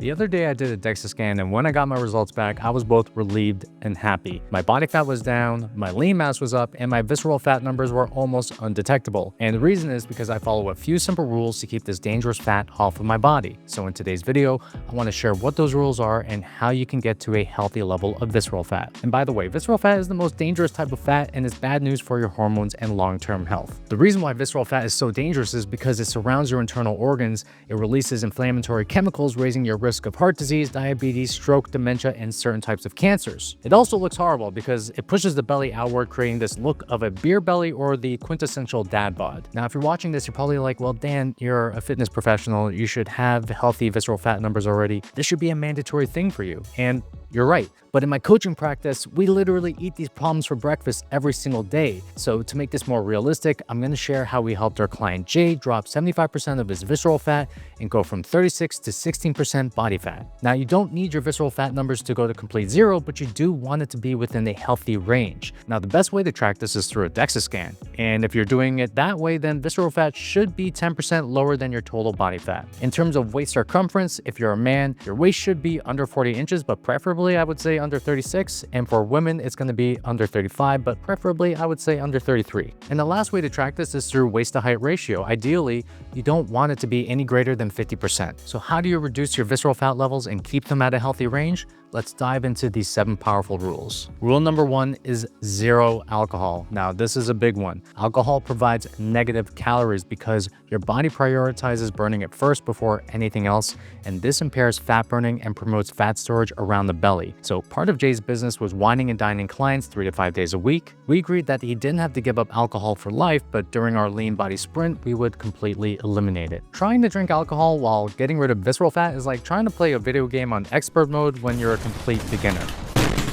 The other day I did a DEXA scan, and when I got my results back, I was both relieved and happy. My body fat was down, my lean mass was up, and my visceral fat numbers were almost undetectable. And the reason is because I follow a few simple rules to keep this dangerous fat off of my body. So in today's video, I want to share what those rules are and how you can get to a healthy level of visceral fat. And by the way, visceral fat is the most dangerous type of fat and is bad news for your hormones and long-term health. The reason why visceral fat is so dangerous is because it surrounds your internal organs, it releases inflammatory chemicals, raising your risk of heart disease, diabetes, stroke, dementia, and certain types of cancers. It also looks horrible because it pushes the belly outward, creating this look of a beer belly or the quintessential dad bod. Now, if you're watching this, you're probably like, well, Dan, you're a fitness professional. You should have healthy visceral fat numbers already. This should be a mandatory thing for you. And you're right. But in my coaching practice, we literally eat these problems for breakfast every single day. So to make this more realistic, I'm going to share how we helped our client Jay drop 75% of his visceral fat and go from 36 to 16% body fat. Now, you don't need your visceral fat numbers to go to complete zero, but you do want it to be within a healthy range. Now, the best way to track this is through a DEXA scan. And if you're doing it that way, then visceral fat should be 10% lower than your total body fat. In terms of waist circumference, if you're a man, your waist should be under 40 inches, but preferably I would say under 36, and for women it's going to be under 35, but preferably I would say under 33. And the last way to track this is through waist to height ratio. Ideally, you don't want it to be any greater than 50%. So how do you reduce your visceral fat levels and keep them at a healthy range? Let's dive into these 7 powerful rules. Rule number 1 is zero alcohol. Now, this is a big one. Alcohol provides negative calories because your body prioritizes burning it first before anything else, and this impairs fat burning and promotes fat storage around the belly. So part of Jay's business was wining and dining clients 3 to 5 days a week. We agreed that he didn't have to give up alcohol for life, but during our lean body sprint, we would completely eliminate it. Trying to drink alcohol while getting rid of visceral fat is like trying to play a video game on expert mode when you're a complete beginner.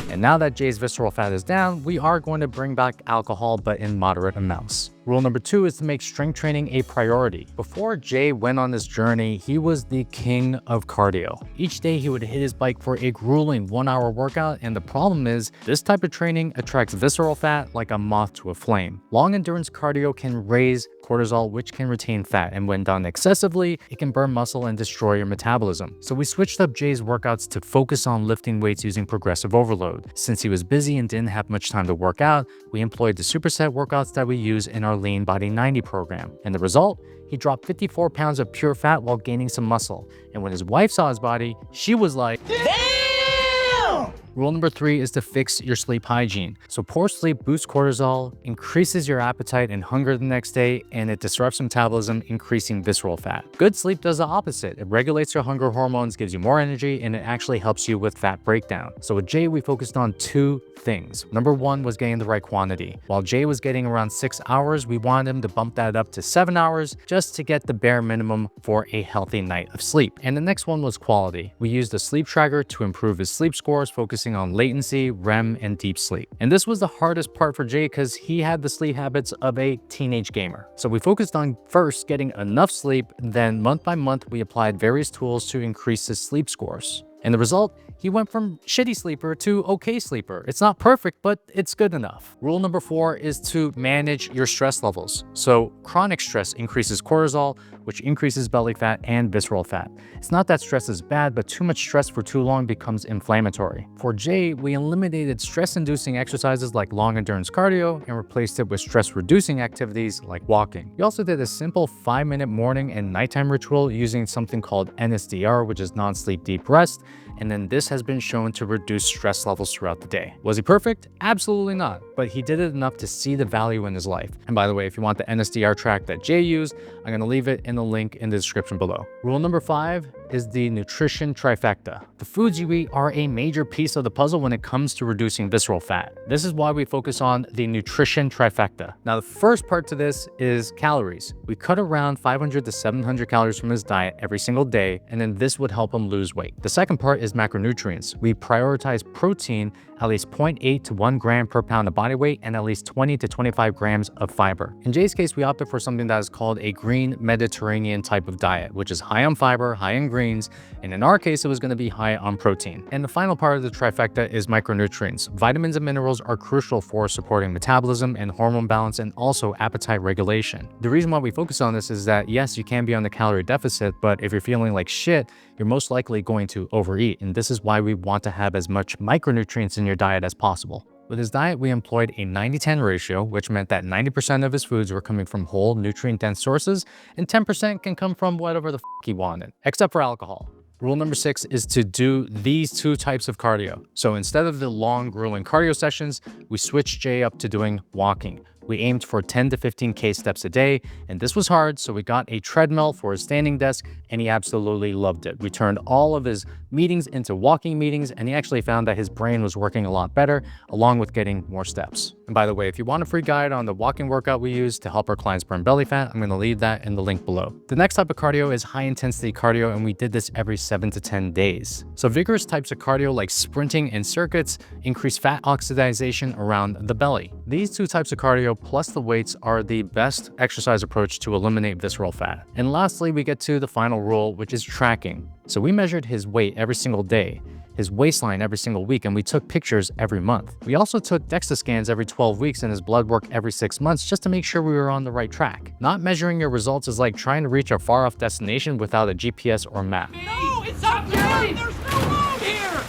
And now that Jay's visceral fat is down, we are going to bring back alcohol, but in moderate amounts. Rule number 2 is to make strength training a priority. Before Jay went on this journey, he was the king of cardio. Each day he would hit his bike for a grueling 1-hour workout, and the problem is this type of training attracts visceral fat like a moth to a flame. Long endurance cardio can raise cortisol, which can retain fat, and when done excessively, it can burn muscle and destroy your metabolism. So we switched up Jay's workouts to focus on lifting weights using progressive overload. Since he was busy and didn't have much time to work out, we employed the superset workouts that we use in our Lean Body 90 program. And the result? He dropped 54 pounds of pure fat while gaining some muscle. And when his wife saw his body, she was like, damn! Rule number 3 is to fix your sleep hygiene. So poor sleep boosts cortisol, increases your appetite and hunger the next day, and it disrupts metabolism, increasing visceral fat. Good sleep does the opposite. It regulates your hunger hormones, gives you more energy, and it actually helps you with fat breakdown. So with Jay, we focused on 2 things. Number 1 was getting the right quantity. While Jay was getting around 6 hours, we wanted him to bump that up to 7 hours just to get the bare minimum for a healthy night of sleep. And the next one was quality. We used a sleep tracker to improve his sleep scores, focusing on latency, REM, and deep sleep. And this was the hardest part for Jay because he had the sleep habits of a teenage gamer. So we focused on first getting enough sleep, then month by month, we applied various tools to increase his sleep scores. And the result? He went from shitty sleeper to okay sleeper. It's not perfect, but it's good enough. Rule number 4 is to manage your stress levels. So chronic stress increases cortisol, which increases belly fat and visceral fat. It's not that stress is bad, but too much stress for too long becomes inflammatory. For Jay, we eliminated stress-inducing exercises like long endurance cardio and replaced it with stress-reducing activities like walking. We also did a simple 5-minute morning and nighttime ritual using something called NSDR, which is non-sleep deep rest, and then this has been shown to reduce stress levels throughout the day. Was he perfect? Absolutely not, but he did it enough to see the value in his life. And by the way, if you want the NSDR track that Jay used, I'm going to leave it in the link in the description below. Rule number 5 is the nutrition trifecta. The foods you eat are a major piece of the puzzle when it comes to reducing visceral fat. This is why we focus on the nutrition trifecta. Now, the first part to this is calories. We cut around 500 to 700 calories from his diet every single day, and then this would help him lose weight. The second part is macronutrients. We prioritize protein at least 0.8 to 1 gram per pound of body weight, and at least 20 to 25 grams of fiber. In Jay's case, we opted for something that is called a green Mediterranean type of diet, which is high on fiber, high in greens, and in our case, it was going to be high on protein. And the final part of the trifecta is micronutrients. Vitamins and minerals are crucial for supporting metabolism and hormone balance, and also appetite regulation. The reason why we focus on this is that yes, you can be on the calorie deficit, but if you're feeling like shit, you're most likely going to overeat. And this is why we want to have as much micronutrients in your diet as possible. With his diet, we employed a 90-10 ratio, which meant that 90% of his foods were coming from whole, nutrient-dense sources, and 10% can come from whatever the he wanted, except for alcohol. Rule number 6 is to do these 2 types of cardio. So instead of the long, grueling cardio sessions, we switched Jay up to doing walking. We aimed for 10 to 15K steps a day, and this was hard, so we got a treadmill for his standing desk, and he absolutely loved it. We turned all of his meetings into walking meetings, and he actually found that his brain was working a lot better, along with getting more steps. And by the way, if you want a free guide on the walking workout we use to help our clients burn belly fat, I'm going to leave that in the link below. The next type of cardio is high-intensity cardio, and we did this every 7 to 10 days. So vigorous types of cardio like sprinting and circuits increase fat oxidation around the belly. These 2 types of cardio plus the weights are the best exercise approach to eliminate visceral fat. And lastly, we get to the final rule, which is tracking. So we measured his weight every single day, his waistline every single week, and we took pictures every month. We also took DEXA scans every 12 weeks and his blood work every 6 months just to make sure we were on the right track. Not measuring your results is like trying to reach a far-off destination without a GPS or map. No, it's up there! There's no road here!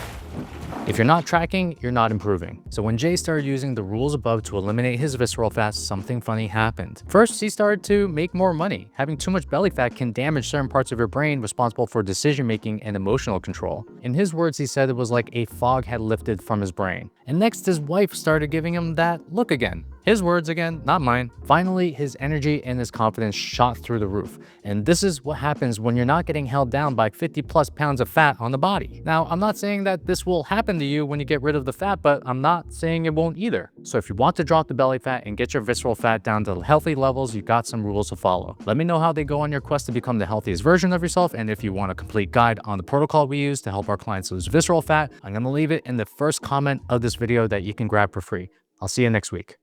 If you're not tracking, you're not improving. So when Jay started using the rules above to eliminate his visceral fat, something funny happened. First, he started to make more money. Having too much belly fat can damage certain parts of your brain responsible for decision-making and emotional control. In his words, he said it was like a fog had lifted from his brain. And next, his wife started giving him that look again. His words again, not mine. Finally, his energy and his confidence shot through the roof. And this is what happens when you're not getting held down by 50+ pounds of fat on the body. Now, I'm not saying that this will happen to you when you get rid of the fat, but I'm not saying it won't either. So if you want to drop the belly fat and get your visceral fat down to healthy levels, you got some rules to follow. Let me know how they go on your quest to become the healthiest version of yourself. And if you want a complete guide on the protocol we use to help our clients lose visceral fat, I'm going to leave it in the first comment of this video that you can grab for free. I'll see you next week.